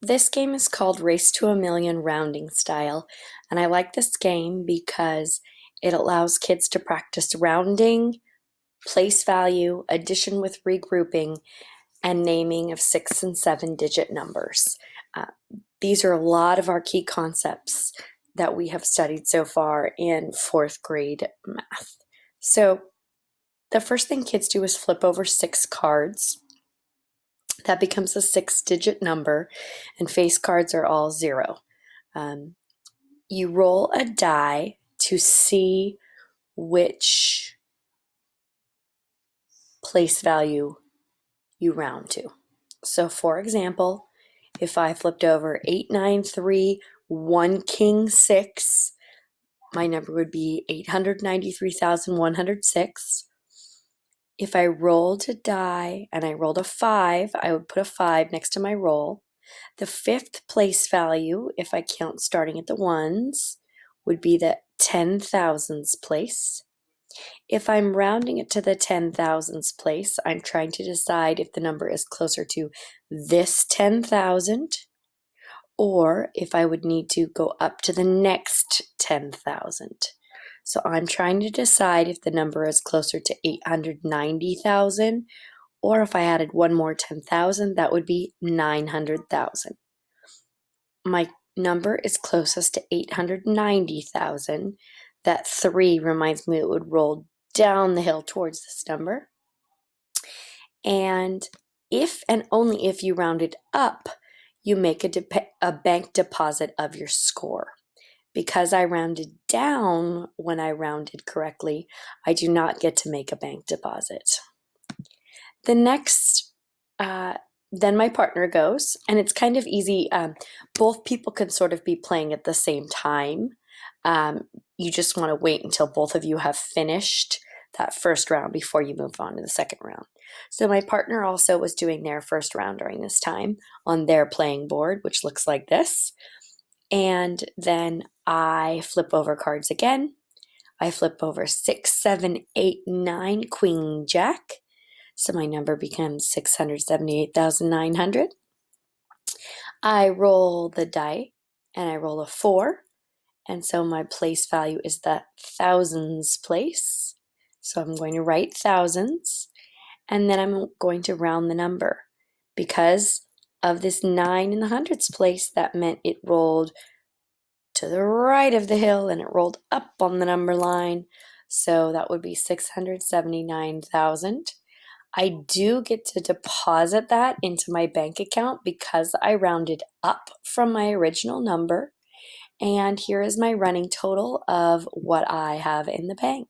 This game is called Race to a Million Rounding Style, and I like this game because it allows kids to practice rounding, place value, addition with regrouping, and naming of 6 and 7 digit numbers. Uh, these are a lot of our key concepts that we have studied so far in fourth grade math. So the first thing kids do is flip over 6 cards. That becomes a 6 digit number, and face cards are all 0. Um, you roll a die to see which place value you round to. So, for example, if I flipped over 8, 9, 3, 1, king, 6, my number would be 893,106. If I rolled a die and I rolled a 5, I would put a 5 next to my roll. The fifth place value, if I count starting at the ones, would be the 10,000s place. If I'm rounding it to the 10,000s place, I'm trying to decide if the number is closer to this 10,000 or if I would need to go up to the next 10,000. So I'm trying to decide if the number is closer to 890,000, or if I added one more 10,000, that would be 900,000. My number is closest to 890,000. That 3 reminds me it would roll down the hill towards this number. And if and only if you round it up, you make a bank deposit of your score. Because I rounded down when I rounded correctly, I do not get to make a bank deposit. The next, then my partner goes, and it's kind of easy. Both people can sort of be playing at the same time. You just want to wait until both of you have finished that first round before you move on to the second round. So my partner also was doing their first round during this time on their playing board, which looks like this. And then I flip over cards again. I flip over 6, 7, 8, 9, queen, jack. So my number becomes 678,900. I roll the die and I roll a 4. And so my place value is the thousands place. So I'm going to write thousands. And then I'm going to round the number. Because of this 9 in the hundreds place, that meant it rolled to the right of the hill and it rolled up on the number line. So that would be 679,000. I do get to deposit that into my bank account because I rounded up from my original number. And here is my running total of what I have in the bank.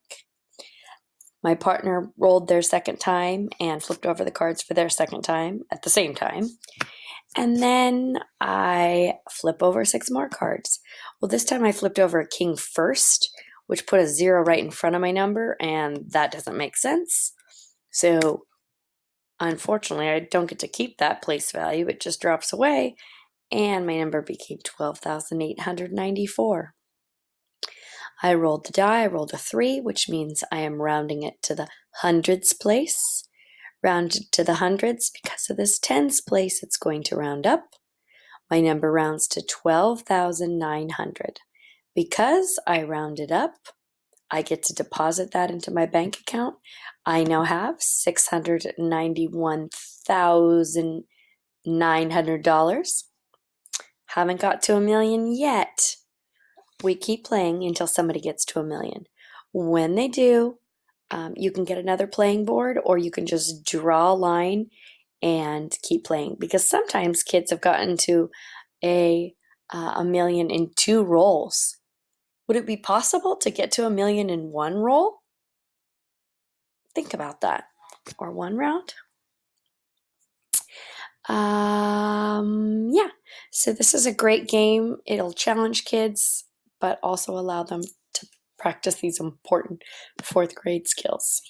My partner rolled their second time and flipped over the cards for their second time at the same time. And then I flip over 6 more cards. Well, this time I flipped over a king first, which put a 0 right in front of my number, and that doesn't make sense. So unfortunately, I don't get to keep that place value. It just drops away, and my number became 12,894. I rolled the die. I rolled a 3, which means I am rounding it to the hundreds place. Rounded to the hundreds, because of this tens place, it's going to round up. My number rounds to 12,900. Because I rounded up, I get to deposit that into my bank account. I now have $691,900. Haven't got to a million yet. We keep playing until somebody gets to a million. When they do, you can get another playing board, or you can just draw a line and keep playing. Because sometimes kids have gotten to a million in 2 rolls. Would it be possible to get to a million in 1 roll? Think about that. Or 1 round. Yeah. So this is a great game. It'll challenge kids, but also allow them to practice these important fourth grade skills.